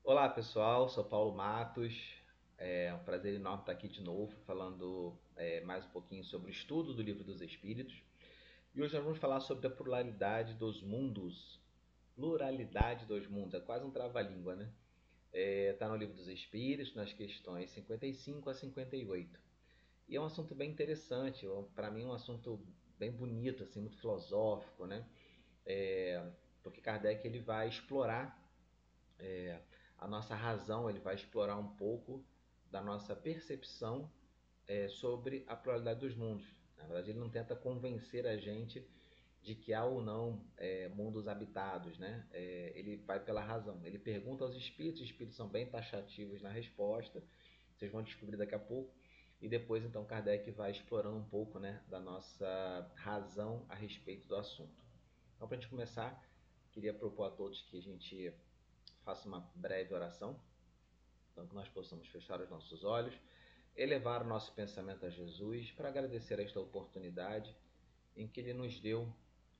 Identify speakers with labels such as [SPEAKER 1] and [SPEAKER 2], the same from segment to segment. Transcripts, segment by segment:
[SPEAKER 1] Olá pessoal, sou Paulo Matos. É um prazer enorme estar aqui de novo, falando mais um pouquinho sobre o estudo do Livro dos Espíritos. E hoje nós vamos falar sobre a pluralidade dos mundos. Pluralidade dos mundos, é quase um trava-língua, né? Está no Livro dos Espíritos, nas questões 55 a 58. E é um assunto bem interessante, para mim é um assunto bem bonito, assim, muito filosófico, né? Porque Kardec ele vai explorar a nossa razão, ele vai explorar um pouco da nossa percepção sobre a pluralidade dos mundos. Na verdade, ele não tenta convencer a gente de que há ou não mundos habitados, né? Ele vai pela razão. Ele pergunta aos espíritos, os espíritos são bem taxativos na resposta, vocês vão descobrir daqui a pouco. E depois, então, Kardec vai explorando um pouco, né, da nossa razão a respeito do assunto. Então, para a gente começar, queria propor a todos que a gente faça uma breve oração, então que nós possamos fechar os nossos olhos, elevar o nosso pensamento a Jesus para agradecer esta oportunidade em que Ele nos deu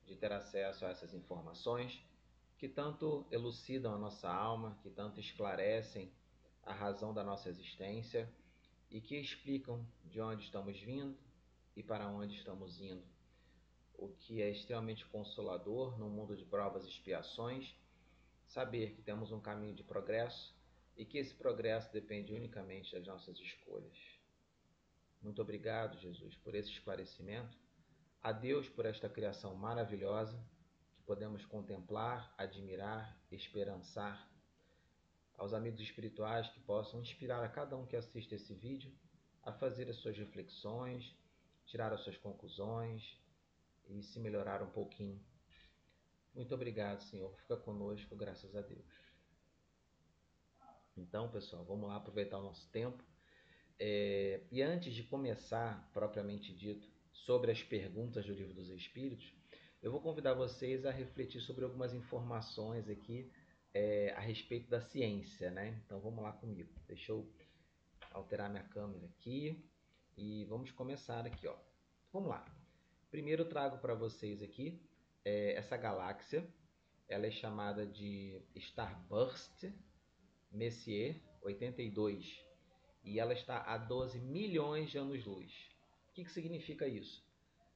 [SPEAKER 1] de ter acesso a essas informações que tanto elucidam a nossa alma, que tanto esclarecem a razão da nossa existência e que explicam de onde estamos vindo e para onde estamos indo. O que é extremamente consolador num mundo de provas e expiações, saber que temos um caminho de progresso e que esse progresso depende unicamente das nossas escolhas. Muito obrigado, Jesus, por esse esclarecimento. A Deus por esta criação maravilhosa que podemos contemplar, admirar, esperançar. Aos amigos espirituais que possam inspirar a cada um que assiste esse vídeo a fazer as suas reflexões, tirar as suas conclusões e se melhorar um pouquinho. Muito obrigado, Senhor. Fica conosco, graças a Deus. Então, pessoal, vamos lá aproveitar o nosso tempo. E antes de começar, propriamente dito, sobre as perguntas do Livro dos Espíritos, eu vou convidar vocês a refletir sobre algumas informações aqui a respeito da ciência, né? Então vamos lá comigo. Deixa eu alterar minha câmera aqui e vamos começar aqui, ó. Vamos lá. Primeiro eu trago para vocês aqui essa galáxia. Ela é chamada de Starburst Messier 82 e ela está a 12 milhões de anos-luz. O que significa isso?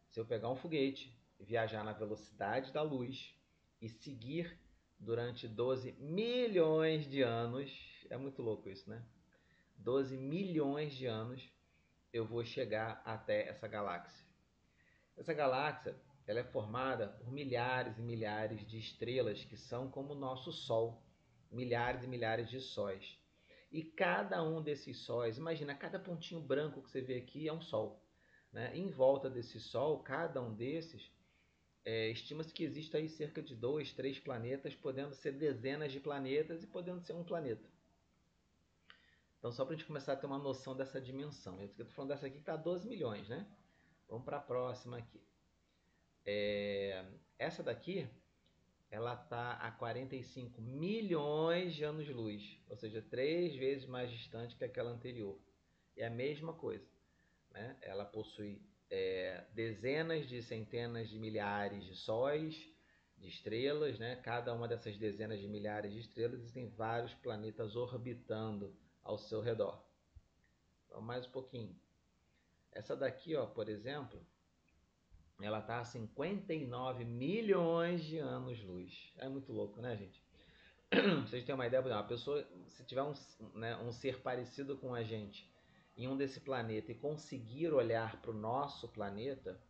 [SPEAKER 1] Se eu pegar um foguete, viajar na velocidade da luz e seguir durante 12 milhões de anos, é muito louco isso, né? 12 milhões de anos eu vou chegar até essa galáxia. Essa galáxia ela é formada por milhares e milhares de estrelas que são como o nosso Sol, milhares e milhares de sóis. E cada um desses sóis, imagina, cada pontinho branco que você vê aqui é um Sol. Né? Em volta desse Sol, cada um desses, estima-se que exista aí cerca de 2, 3 planetas, podendo ser dezenas de planetas e podendo ser um planeta. Então, só para a gente começar a ter uma noção dessa dimensão. Eu estou falando dessa aqui que está a 12 milhões, né? Vamos para a próxima aqui. Essa daqui, ela está a 45 milhões de anos-luz, ou seja, 3 vezes mais distante que aquela anterior. É a mesma coisa. Né? Ela possui dezenas de centenas de milhares de sóis, de estrelas. Né? Cada uma dessas dezenas de milhares de estrelas existem vários planetas orbitando ao seu redor. Então, mais um pouquinho. Essa daqui, ó, por exemplo, ela está a 59 milhões de anos-luz. É muito louco, né, gente? Pra vocês terem uma ideia, uma pessoa, se tiver um ser parecido com a gente em um desse planeta e conseguir olhar para o nosso planeta,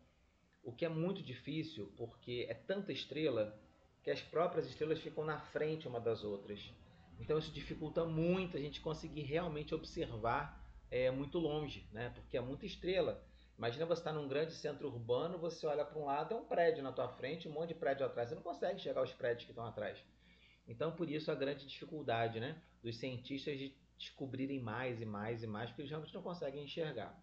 [SPEAKER 1] o que é muito difícil, porque é tanta estrela que as próprias estrelas ficam na frente uma das outras. Então isso dificulta muito a gente conseguir realmente observar muito longe, né? Porque é muita estrela. Imagina você estar num grande centro urbano, você olha para um lado, é um prédio na tua frente, um monte de prédio atrás, você não consegue chegar aos prédios que estão atrás. Então, por isso a grande dificuldade, né, dos cientistas de descobrirem mais e mais e mais, porque eles realmente não conseguem enxergar.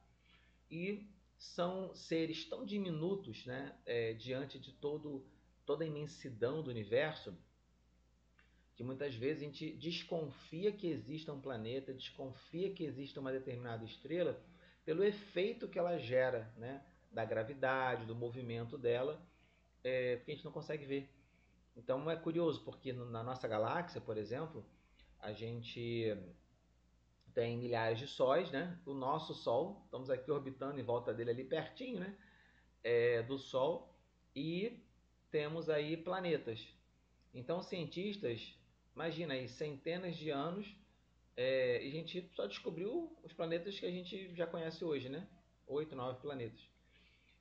[SPEAKER 1] E são seres tão diminutos, né, diante de toda a imensidão do universo, que muitas vezes a gente desconfia que exista um planeta, desconfia que exista uma determinada estrela, pelo efeito que ela gera, né, da gravidade, do movimento dela, porque a gente não consegue ver. Então é curioso, porque na nossa galáxia, por exemplo, a gente tem milhares de sóis, né? O nosso Sol, estamos aqui orbitando em volta dele ali pertinho, né? Do Sol, e temos aí planetas. Então, cientistas, imagina aí, centenas de anos, e a gente só descobriu os planetas que a gente já conhece hoje, né? 8, 9 planetas.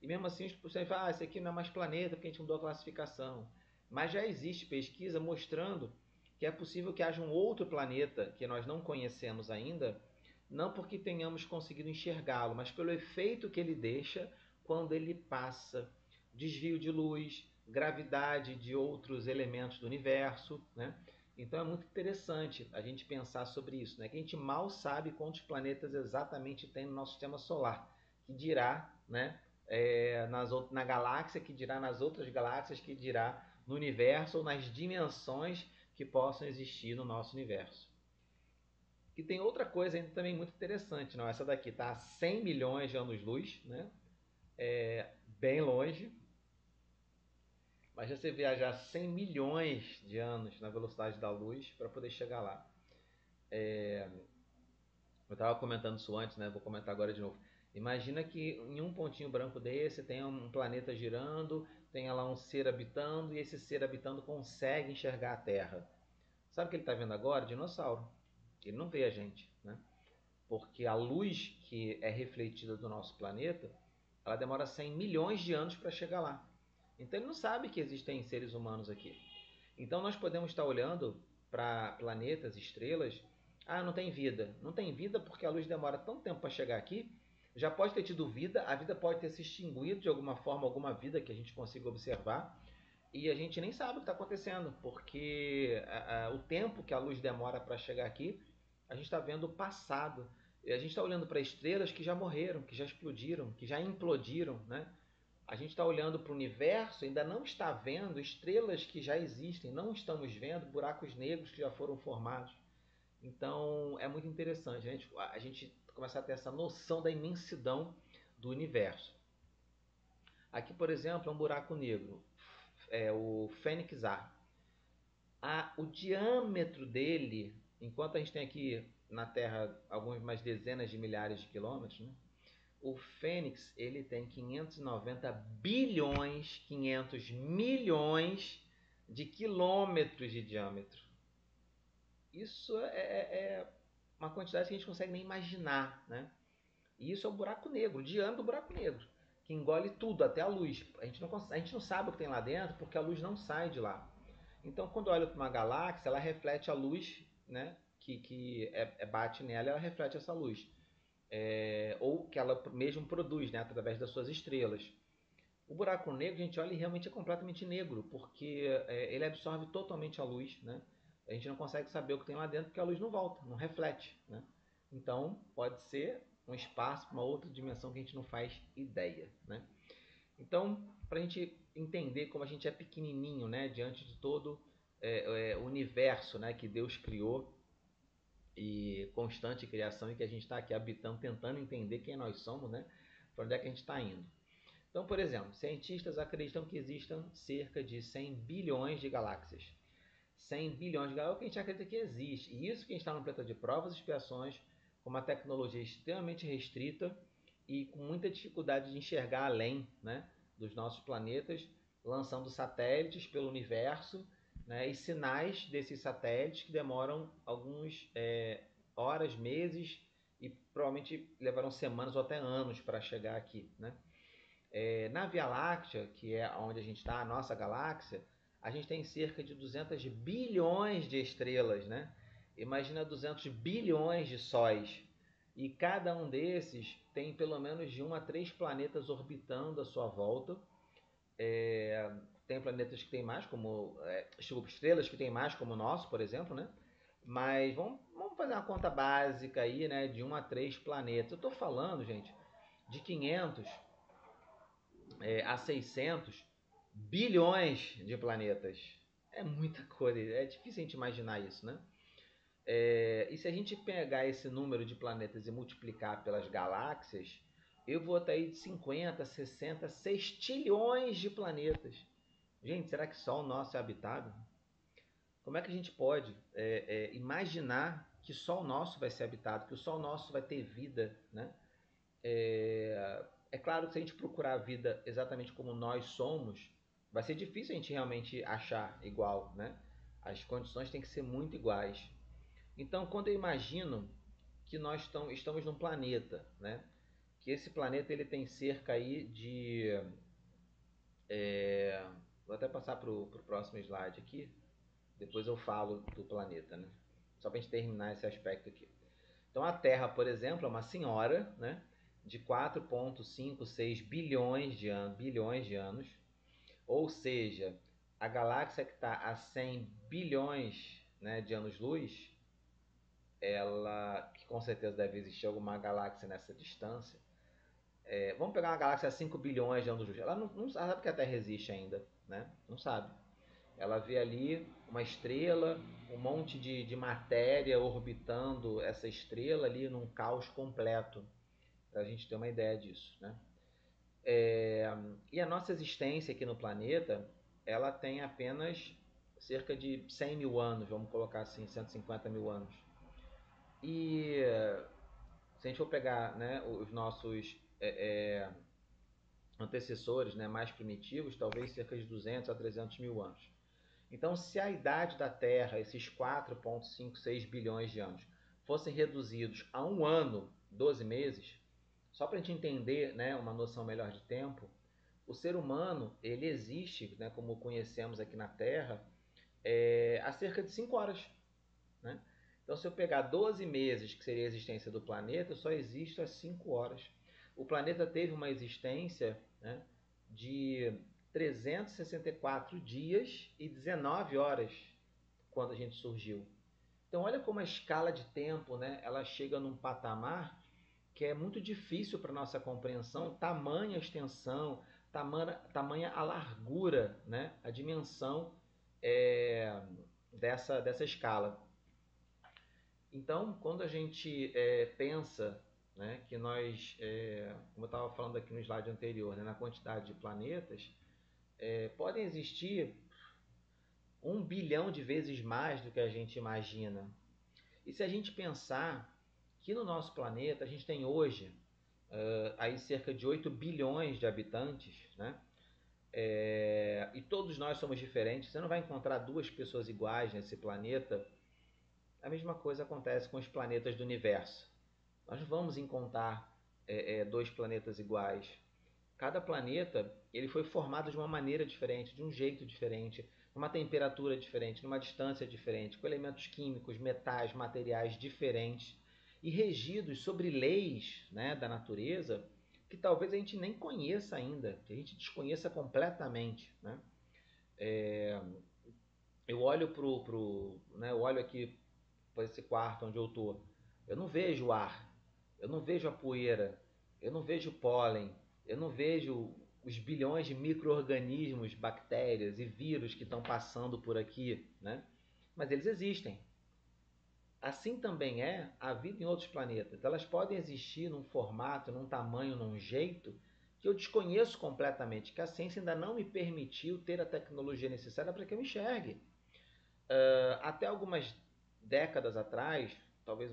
[SPEAKER 1] E mesmo assim, você fala, esse aqui não é mais planeta porque a gente mudou a classificação. Mas já existe pesquisa mostrando que é possível que haja um outro planeta que nós não conhecemos ainda, não porque tenhamos conseguido enxergá-lo, mas pelo efeito que ele deixa quando ele passa. Desvio de luz, gravidade de outros elementos do universo, né? Então é muito interessante a gente pensar sobre isso, né? Que a gente mal sabe quantos planetas exatamente tem no nosso sistema solar, que dirá, né? Na galáxia, que dirá nas outras galáxias, que dirá no universo ou nas dimensões que possam existir no nosso universo. E tem outra coisa ainda também muito interessante, não? Essa daqui está a 100 milhões de anos-luz, né? Bem longe. Mas você viajar 100 milhões de anos na velocidade da luz para poder chegar lá. Eu estava comentando isso antes, né? Vou comentar agora de novo. Imagina que em um pontinho branco desse tem um planeta girando, tem lá um ser habitando, e esse ser habitando consegue enxergar a Terra. Sabe o que ele está vendo agora? Dinossauro. Ele não vê a gente, né? Porque a luz que é refletida do nosso planeta, ela demora 100 milhões de anos para chegar lá. Então ele não sabe que existem seres humanos aqui. Então nós podemos estar olhando para planetas, estrelas. Ah, não tem vida. Não tem vida porque a luz demora tanto tempo para chegar aqui. Já pode ter tido vida, a vida pode ter se extinguido de alguma forma, alguma vida que a gente consiga observar. E a gente nem sabe o que está acontecendo, porque o tempo que a luz demora para chegar aqui, a gente está vendo o passado. E a gente está olhando para estrelas que já morreram, que já explodiram, que já implodiram, né? A gente está olhando para o universo, ainda não está vendo estrelas que já existem, não estamos vendo buracos negros que já foram formados. Então é muito interessante a gente começar a ter essa noção da imensidão do universo. Aqui, por exemplo, é um buraco negro, é o Fênix A. O diâmetro dele, enquanto a gente tem aqui na Terra algumas dezenas de milhares de quilômetros, né? O Fênix ele tem 590 bilhões, 500 milhões de quilômetros de diâmetro. Isso é uma quantidade que a gente não consegue nem imaginar, né? E isso é o buraco negro, o diâmetro do buraco negro, que engole tudo, até a luz. A gente não sabe o que tem lá dentro porque a luz não sai de lá. Então, quando olha para uma galáxia, ela reflete a luz, né? Que bate nela, ela reflete essa luz. Ou que ela mesmo produz, né, através das suas estrelas. O buraco negro, a gente olha e realmente é completamente negro, porque ele absorve totalmente a luz, né? A gente não consegue saber o que tem lá dentro porque a luz não volta, não reflete, né? Então, pode ser um espaço para uma outra dimensão que a gente não faz ideia, né? Então, para a gente entender como a gente é pequenininho, né, diante de todo o universo, né, que Deus criou, e constante criação, e que a gente está aqui habitando, tentando entender quem nós somos, né? Para onde é que a gente está indo. Então, por exemplo, cientistas acreditam que existam cerca de 100 bilhões de galáxias. 100 bilhões de galáxias é o que a gente acredita que existe. E isso que a gente está no planeta de provas e expiações, com uma tecnologia extremamente restrita e com muita dificuldade de enxergar além, né, dos nossos planetas, lançando satélites pelo universo, né, e sinais desses satélites que demoram algumas horas, meses e provavelmente levarão semanas ou até anos para chegar aqui, né? Na Via Láctea, que é onde a gente está, a nossa galáxia, a gente tem cerca de 200 bilhões de estrelas, né? Imagina 200 bilhões de sóis. E cada um desses tem pelo menos de 1 a 3 planetas orbitando à sua volta. Tem planetas que tem mais, como estrelas que tem mais, como o nosso, por exemplo, né? Mas vamos fazer uma conta básica aí, né? De 1 a 3 planetas. Eu estou falando, gente, de 500 a 600 bilhões de planetas. É muita coisa, é difícil a gente imaginar isso, né? E se a gente pegar esse número de planetas e multiplicar pelas galáxias, eu vou até aí de 50, 60, 6 trilhões de planetas. Gente, será que só o nosso é habitável? como é que a gente pode imaginar que só o nosso vai ser habitado, que o Sol nosso vai ter vida, né? É claro que se a gente procurar a vida exatamente como nós somos, vai ser difícil a gente realmente achar igual, né? As condições têm que ser muito iguais. Então, quando eu imagino que nós estamos num planeta, né? Que esse planeta ele tem cerca aí de... vou até passar para o próximo slide aqui, depois eu falo do planeta, né? Só para a gente terminar esse aspecto aqui. Então a Terra, por exemplo, é uma senhora, né? De 4,56 bilhões de anos. Ou seja, a galáxia que está a 100 bilhões, né, de anos-luz, ela, que com certeza deve existir alguma galáxia nessa distância. Vamos pegar uma galáxia a 5 bilhões de anos-luz. Ela não sabe que a Terra existe ainda, né? Não sabe. Ela vê ali uma estrela, um monte de matéria orbitando essa estrela ali num caos completo, para a gente ter uma ideia disso, né? E a nossa existência aqui no planeta, ela tem apenas cerca de 100 mil anos, vamos colocar assim, 150 mil anos. E se a gente for pegar, né, os nossos antecessores, né, mais primitivos, talvez cerca de 200 a 300 mil anos. Então, se a idade da Terra, esses 4,56 bilhões de anos, fossem reduzidos a um ano, 12 meses, só para a gente entender, né, uma noção melhor de tempo, o ser humano ele existe, né, como conhecemos aqui na Terra, há cerca de 5 horas. Né? Então, se eu pegar 12 meses, que seria a existência do planeta, só existe há 5 horas. O planeta teve uma existência, né, de 364 dias e 19 horas quando a gente surgiu. Então, olha como a escala de tempo, né, ela chega num patamar que é muito difícil para nossa compreensão, tamanha a extensão, tamanha a largura, né, a dimensão dessa escala. Então, quando a gente pensa, né, que nós, como eu estava falando aqui no slide anterior, né, na quantidade de planetas, podem existir 1 bilhão de vezes mais do que a gente imagina. E se a gente pensar que no nosso planeta a gente tem hoje aí cerca de 8 bilhões de habitantes, né? E todos nós somos diferentes, você não vai encontrar duas pessoas iguais nesse planeta. A mesma coisa acontece com os planetas do universo. Nós não vamos encontrar dois planetas iguais. Cada planeta ele foi formado de uma maneira diferente, de um jeito diferente, numa temperatura diferente, numa distância diferente, com elementos químicos, metais, materiais diferentes e regidos sobre leis, né, da natureza que talvez a gente nem conheça ainda, que a gente desconheça completamente. Né? Eu olho né, eu olho aqui para esse quarto onde eu estou, eu não vejo ar, eu não vejo a poeira, eu não vejo pólen, eu não vejo os bilhões de micro-organismos, bactérias e vírus que estão passando por aqui, né? Mas eles existem. Assim também é a vida em outros planetas. Elas podem existir num formato, num tamanho, num jeito que eu desconheço completamente, que a ciência ainda não me permitiu ter a tecnologia necessária para que eu enxergue. Até algumas décadas atrás, talvez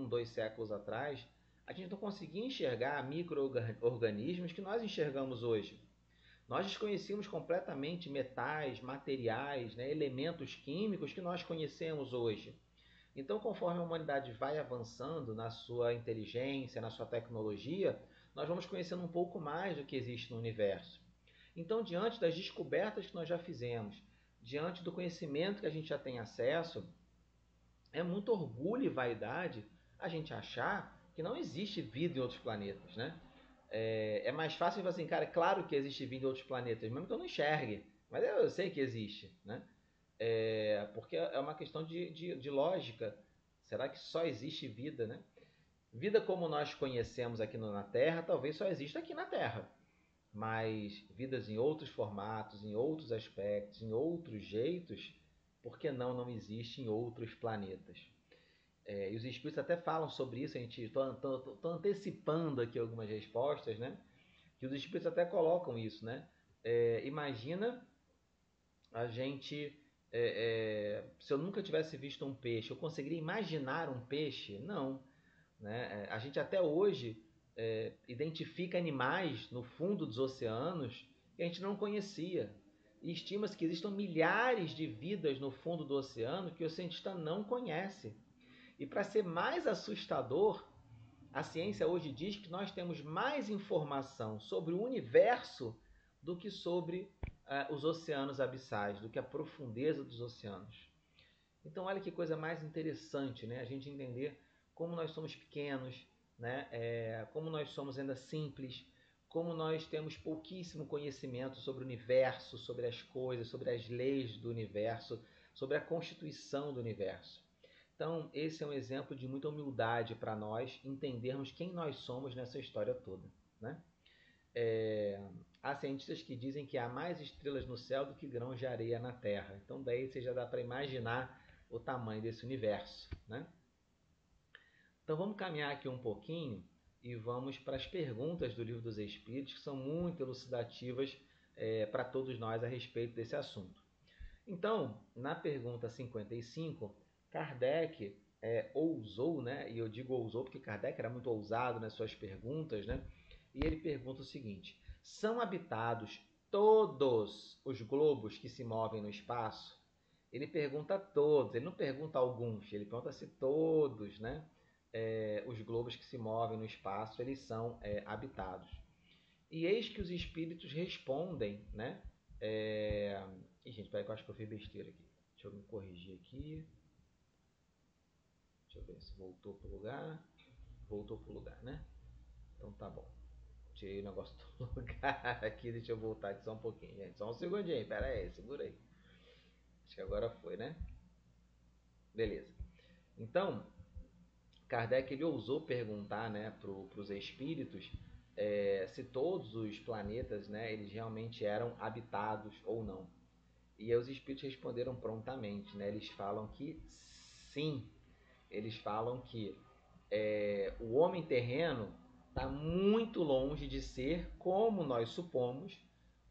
[SPEAKER 1] dois séculos atrás, a gente não conseguia enxergar micro-organismos que nós enxergamos hoje. Nós desconhecíamos completamente metais, materiais, né, elementos químicos que nós conhecemos hoje. Então, conforme a humanidade vai avançando na sua inteligência, na sua tecnologia, nós vamos conhecendo um pouco mais do que existe no universo. Então, diante das descobertas que nós já fizemos, diante do conhecimento que a gente já tem acesso, é muito orgulho e vaidade a gente achar que não existe vida em outros planetas, né? É mais fácil falar assim, cara, é claro que existe vida em outros planetas, mesmo que eu não enxergue, mas eu sei que existe, né? Porque é uma questão de lógica. Será que só existe vida, né? Vida como nós conhecemos aqui na Terra, talvez só exista aqui na Terra. Mas vidas em outros formatos, em outros aspectos, em outros jeitos, por que não existe em outros planetas? E os espíritos até falam sobre isso, a gente estou antecipando aqui algumas respostas, né? Que os espíritos até colocam isso, né? Imagina a gente Se eu nunca tivesse visto um peixe, eu conseguiria imaginar um peixe? Não. Né? A gente até hoje identifica animais no fundo dos oceanos que a gente não conhecia. E estima-se que existam milhares de vidas no fundo do oceano que o cientista não conhece. E para ser mais assustador, a ciência hoje diz que nós temos mais informação sobre o universo do que sobre os oceanos abissais, do que a profundeza dos oceanos. Então, olha que coisa mais interessante, né? A gente entender como nós somos pequenos, né? Como nós somos ainda simples, como nós temos pouquíssimo conhecimento sobre o universo, sobre as coisas, sobre as leis do universo, sobre a constituição do universo. Então, esse é um exemplo de muita humildade para nós entendermos quem nós somos nessa história toda, né? Há cientistas que dizem que há mais estrelas no céu do que grãos de areia na Terra. Então, daí você já dá para imaginar o tamanho desse universo, né? Então, vamos caminhar aqui um pouquinho e vamos para as perguntas do Livro dos Espíritos, que são muito elucidativas para todos nós a respeito desse assunto. Então, na pergunta 55, Kardec ousou, né? E eu digo ousou porque Kardec era muito ousado nas suas perguntas, né? E ele pergunta o seguinte: são habitados todos os globos que se movem no espaço? Ele pergunta todos, ele não pergunta alguns, ele pergunta se todos, né? Os globos que se movem no espaço, eles são habitados. E eis que os espíritos respondem, né? Ih, gente, peraí que eu acho que eu fiz besteira aqui. Deixa eu me corrigir aqui. Deixa eu ver se voltou pro lugar. Voltou pro lugar, né? Então tá bom. Tirei o negócio do lugar aqui. Deixa eu voltar aqui só um pouquinho, gente. Só um segundinho. Pera aí, segura aí. Acho que agora foi, né? Beleza. Então, Kardec ele ousou perguntar, né, para os espíritos se todos os planetas, né, eles realmente eram habitados ou não. E aí os espíritos responderam prontamente, né? Eles falam que sim. Eles falam que o homem terreno está muito longe de ser, como nós supomos,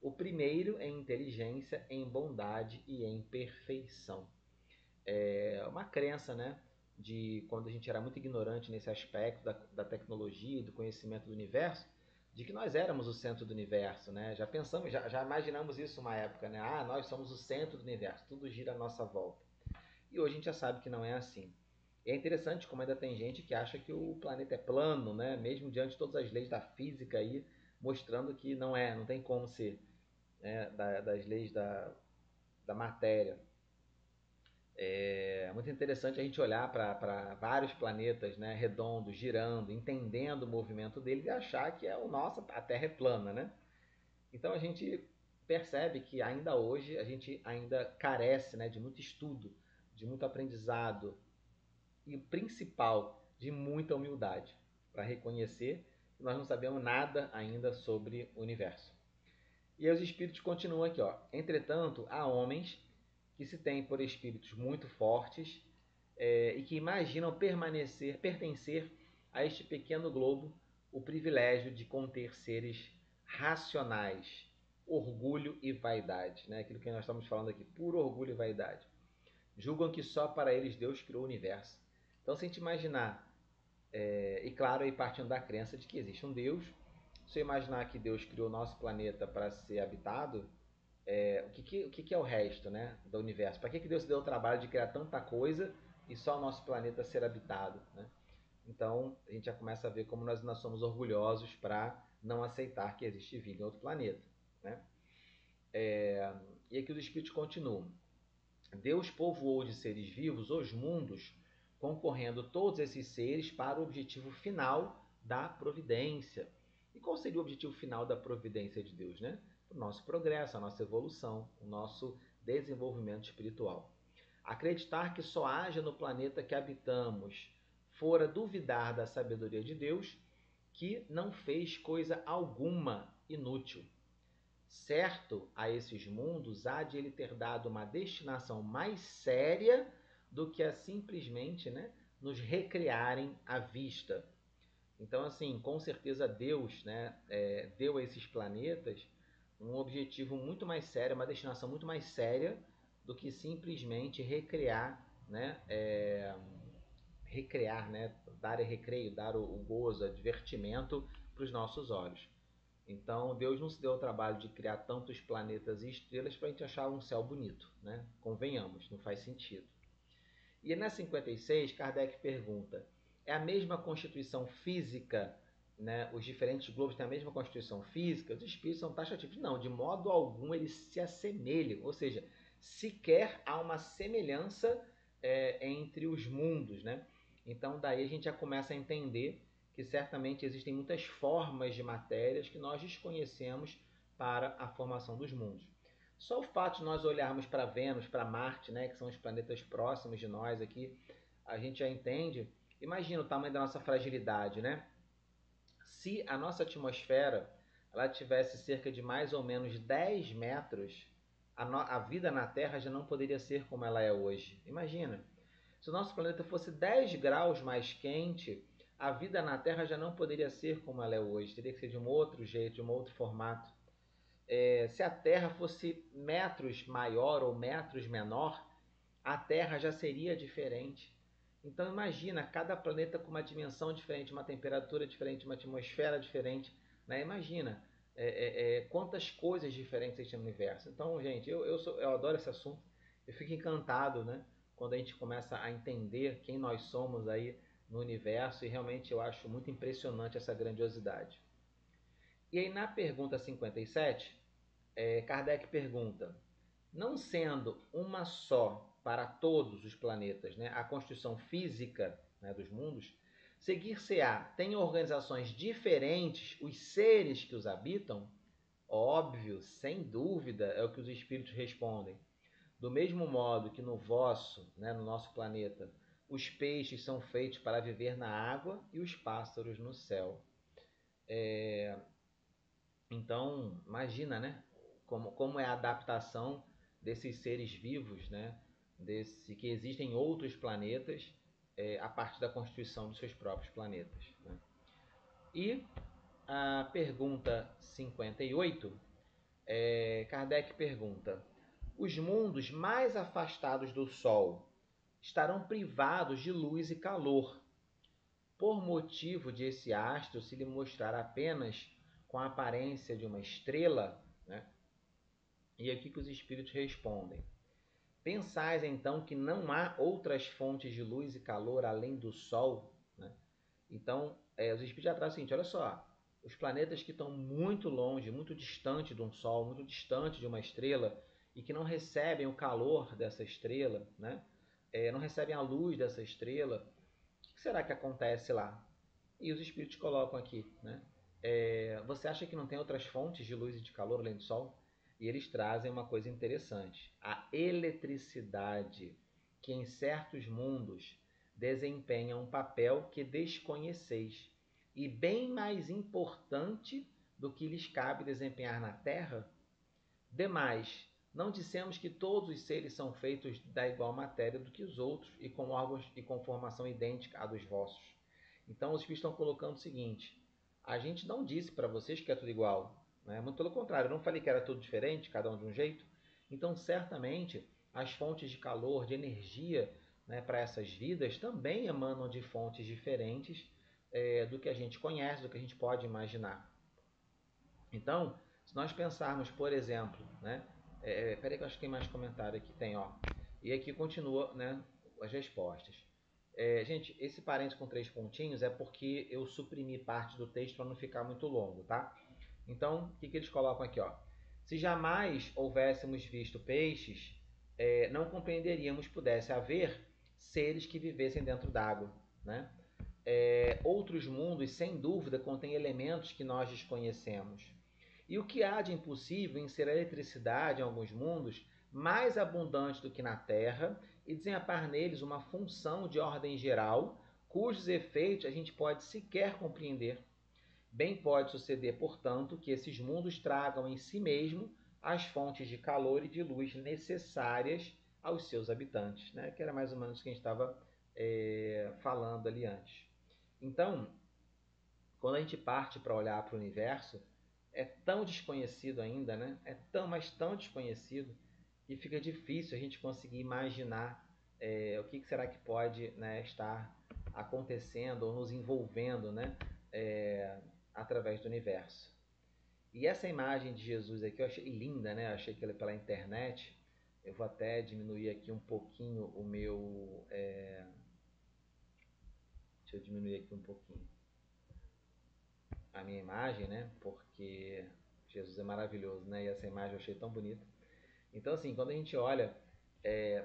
[SPEAKER 1] o primeiro em inteligência, em bondade e em perfeição. É uma crença, né? De quando a gente era muito ignorante nesse aspecto da tecnologia e do conhecimento do universo, de que nós éramos o centro do universo, né? Já pensamos, já imaginamos isso uma época, né? Ah, nós somos o centro do universo, tudo gira à nossa volta. E hoje a gente já sabe que não é assim. E é interessante como ainda tem gente que acha que o planeta é plano, né? Mesmo diante de todas as leis da física aí, mostrando que não é, não tem como ser, né? Das leis da matéria. É muito interessante a gente olhar para vários planetas, né, redondos, girando, entendendo o movimento deles e achar que o nosso, a Terra é plana, né? Então a gente percebe que ainda hoje a gente ainda carece, né, de muito estudo, de muito aprendizado e o principal, de muita humildade para reconhecer que nós não sabemos nada ainda sobre o universo. E aí os espíritos continuam aqui, ó. Entretanto, há homens que se têm por espíritos muito fortes e que imaginam pertencer a este pequeno globo o privilégio de conter seres racionais, orgulho e vaidade, né? Aquilo que nós estamos falando aqui, puro orgulho e vaidade. Julgam que só para eles Deus criou o universo. Então, se a gente imaginar, e claro, aí partindo da crença de que existe um Deus, se eu imaginar que Deus criou o nosso planeta para ser habitado, o que é o resto, né, do universo? Para que Deus se deu o trabalho de criar tanta coisa e só o nosso planeta ser habitado, né? Então a gente já começa a ver como nós ainda somos orgulhosos para não aceitar que existe vida em outro planeta, né? E aqui os espíritos continuam. Deus povoou de seres vivos os mundos, concorrendo todos esses seres para o objetivo final da providência. E qual seria o objetivo final da providência de Deus, né? O nosso progresso, a nossa evolução, o nosso desenvolvimento espiritual. Acreditar que só haja no planeta que habitamos fora duvidar da sabedoria de Deus, que não fez coisa alguma inútil. Certo a esses mundos há de ele ter dado uma destinação mais séria do que a simplesmente, né, nos recriarem à vista. Então, assim, com certeza Deus, né, deu a esses planetas um objetivo muito mais sério, uma destinação muito mais séria do que simplesmente recriar, né? Recrear, né? Dar recreio, dar o gozo, o divertimento para os nossos olhos. Então, Deus não se deu o trabalho de criar tantos planetas e estrelas para a gente achar um céu bonito, né? Convenhamos, não faz sentido. E na 56, Kardec pergunta: é a mesma constituição física, né? Os diferentes globos têm a mesma constituição física? Os espíritos são taxativos. Não, de modo algum eles se assemelham, ou seja, sequer há uma semelhança entre os mundos, né? Então daí a gente já começa a entender que certamente existem muitas formas de matérias que nós desconhecemos para a formação dos mundos. Só o fato de nós olharmos para Vênus, para Marte, né, que são os planetas próximos de nós aqui, a gente já entende. Imagina o tamanho da nossa fragilidade, né? Se a nossa atmosfera ela tivesse cerca de mais ou menos 10 metros, a vida na Terra já não poderia ser como ela é hoje. Imagina, se o nosso planeta fosse 10 graus mais quente, a vida na Terra já não poderia ser como ela é hoje. Teria que ser de um outro jeito, de um outro formato. Se a Terra fosse metros maior ou metros menor, a Terra já seria diferente. Então imagina, cada planeta com uma dimensão diferente, uma temperatura diferente, uma atmosfera diferente. Né? Imagina quantas coisas diferentes existem no universo. Então, gente, eu adoro esse assunto. Eu fico encantado, né? Quando a gente começa a entender quem nós somos aí no universo, e realmente eu acho muito impressionante essa grandiosidade. E aí na pergunta 57, Kardec pergunta: não sendo uma só para todos os planetas, né, a constituição física, né, dos mundos, seguir-se-á, tem organizações diferentes os seres que os habitam? Óbvio, sem dúvida, é o que os espíritos respondem. Do mesmo modo que no vosso, né, no nosso planeta, os peixes são feitos para viver na água e os pássaros no céu. Então, imagina, né? Como é a adaptação desses seres vivos, né? Que existem outros planetas a partir da constituição dos seus próprios planetas. Né? E a pergunta 58, Kardec pergunta: os mundos mais afastados do Sol estarão privados de luz e calor, por motivo de esse astro se lhe mostrar apenas com a aparência de uma estrela, né? E aqui que os espíritos respondem: pensais então que não há outras fontes de luz e calor além do Sol? Né? Então, os espíritos já trazem o seguinte: olha só, os planetas que estão muito longe, muito distante de um Sol, muito distante de uma estrela, e que não recebem o calor dessa estrela, né? Não recebem a luz dessa estrela, o que será que acontece lá? E os espíritos colocam aqui, né? Você acha que não tem outras fontes de luz e de calor além do Sol? E eles trazem uma coisa interessante: a eletricidade, que em certos mundos desempenha um papel que desconheceis, e bem mais importante do que lhes cabe desempenhar na Terra. Demais, não dissemos que todos os seres são feitos da igual matéria do que os outros e com órgãos e com formação idêntica à dos vossos. Então os espíritos estão colocando o seguinte: a gente não disse para vocês que é tudo igual, né? Muito pelo contrário, eu não falei que era tudo diferente, cada um de um jeito. Então certamente as fontes de calor, de energia, né, para essas vidas também emanam de fontes diferentes do que a gente conhece, do que a gente pode imaginar. Então, se nós pensarmos, por exemplo, né? Peraí que eu acho que tem mais comentário aqui. Tem, ó. E aqui continua, né, as respostas. Gente, esse parênteses com 3 pontinhos é porque eu suprimi parte do texto para não ficar muito longo, tá? Então, o que eles colocam aqui, ó? Se jamais houvéssemos visto peixes, não compreenderíamos pudesse haver seres que vivessem dentro d'água, né? Outros mundos, sem dúvida, contêm elementos que nós desconhecemos. E o que há de impossível em ser a eletricidade em alguns mundos mais abundante do que na Terra e desempenhar neles uma função de ordem geral, cujos efeitos a gente pode sequer compreender. Bem pode suceder, portanto, que esses mundos tragam em si mesmo as fontes de calor e de luz necessárias aos seus habitantes, né? Que era mais ou menos o que a gente estava falando ali antes. Então, quando a gente parte para olhar para o universo, é tão desconhecido ainda, né? É tão, mas tão desconhecido, e fica difícil a gente conseguir imaginar o que será que pode, né, estar acontecendo ou nos envolvendo, né, através do universo. E essa imagem de Jesus aqui eu achei linda, né? Eu achei que ela pela internet. Eu vou até diminuir aqui um pouquinho o meu. Deixa eu diminuir aqui um pouquinho a minha imagem, né? Porque Jesus é maravilhoso, né? E essa imagem eu achei tão bonita. Então, assim, quando a gente olha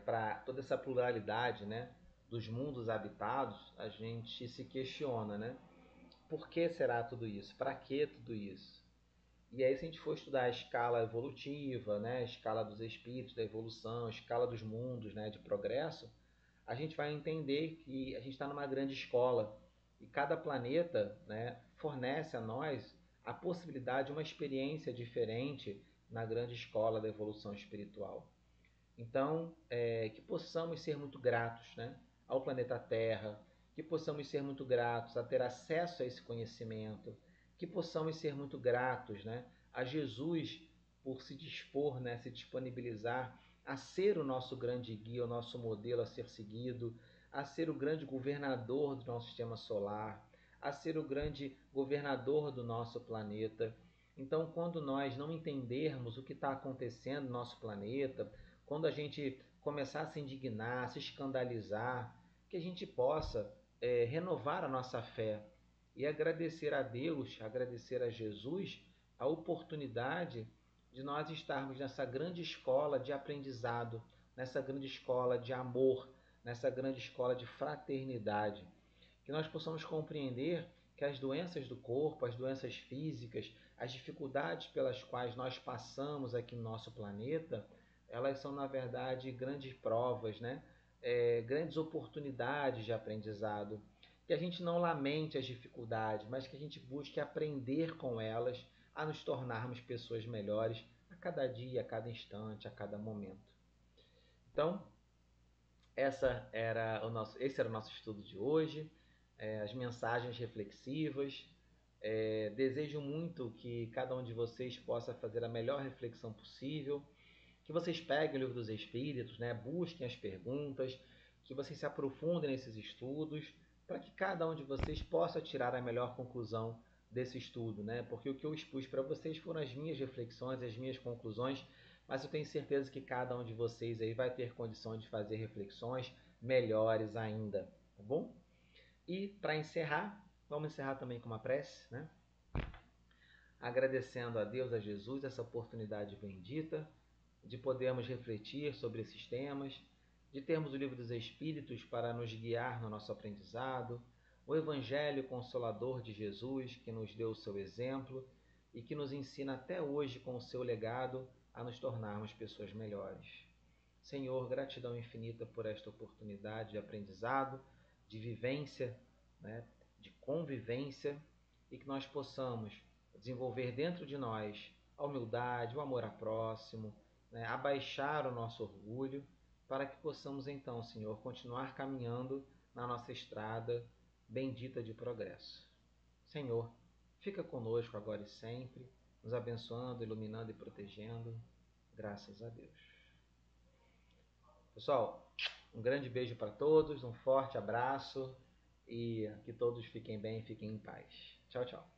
[SPEAKER 1] para toda essa pluralidade, né, dos mundos habitados, a gente se questiona, né? Por que será tudo isso? Para que tudo isso? E aí, se a gente for estudar a escala evolutiva, né, a escala dos espíritos, da evolução, a escala dos mundos, né, de progresso, a gente vai entender que a gente está numa grande escola e cada planeta, né, fornece a nós a possibilidade de uma experiência diferente na grande escola da evolução espiritual. Então, que possamos ser muito gratos, né, ao planeta Terra, que possamos ser muito gratos a ter acesso a esse conhecimento, que possamos ser muito gratos, né, a Jesus por se dispor, né, se disponibilizar a ser o nosso grande guia, o nosso modelo a ser seguido, a ser o grande governador do nosso sistema solar, a ser o grande governador do nosso planeta. Então, quando nós não entendermos o que está acontecendo no nosso planeta, quando a gente começar a se indignar, a se escandalizar, que a gente possa renovar a nossa fé e agradecer a Deus, agradecer a Jesus a oportunidade de nós estarmos nessa grande escola de aprendizado, nessa grande escola de amor, nessa grande escola de fraternidade. Que nós possamos compreender que as doenças do corpo, as doenças físicas, as dificuldades pelas quais nós passamos aqui no nosso planeta, elas são, na verdade, grandes provas, né? Grandes oportunidades de aprendizado. Que a gente não lamente as dificuldades, mas que a gente busque aprender com elas a nos tornarmos pessoas melhores a cada dia, a cada instante, a cada momento. Então, esse era o nosso estudo de hoje, as mensagens reflexivas. Desejo muito que cada um de vocês possa fazer a melhor reflexão possível, que vocês peguem o Livro dos Espíritos, né, busquem as perguntas, que vocês se aprofundem nesses estudos, para que cada um de vocês possa tirar a melhor conclusão desse estudo, né? Porque o que eu expus para vocês foram as minhas reflexões, as minhas conclusões, mas eu tenho certeza que cada um de vocês aí vai ter condição de fazer reflexões melhores ainda, tá bom? E para encerrar, vamos encerrar também com uma prece, né? Agradecendo a Deus, a Jesus, essa oportunidade bendita de podermos refletir sobre esses temas, de termos o Livro dos Espíritos para nos guiar no nosso aprendizado, o Evangelho Consolador de Jesus, que nos deu o seu exemplo e que nos ensina até hoje com o seu legado a nos tornarmos pessoas melhores. Senhor, gratidão infinita por esta oportunidade de aprendizado, de vivência, né, de convivência, e que nós possamos desenvolver dentro de nós a humildade, o amor ao próximo, né, abaixar o nosso orgulho, para que possamos então, Senhor, continuar caminhando na nossa estrada bendita de progresso. Senhor, fica conosco agora e sempre, nos abençoando, iluminando e protegendo. Graças a Deus. Pessoal, um grande beijo para todos, um forte abraço e que todos fiquem bem e fiquem em paz. Tchau, tchau.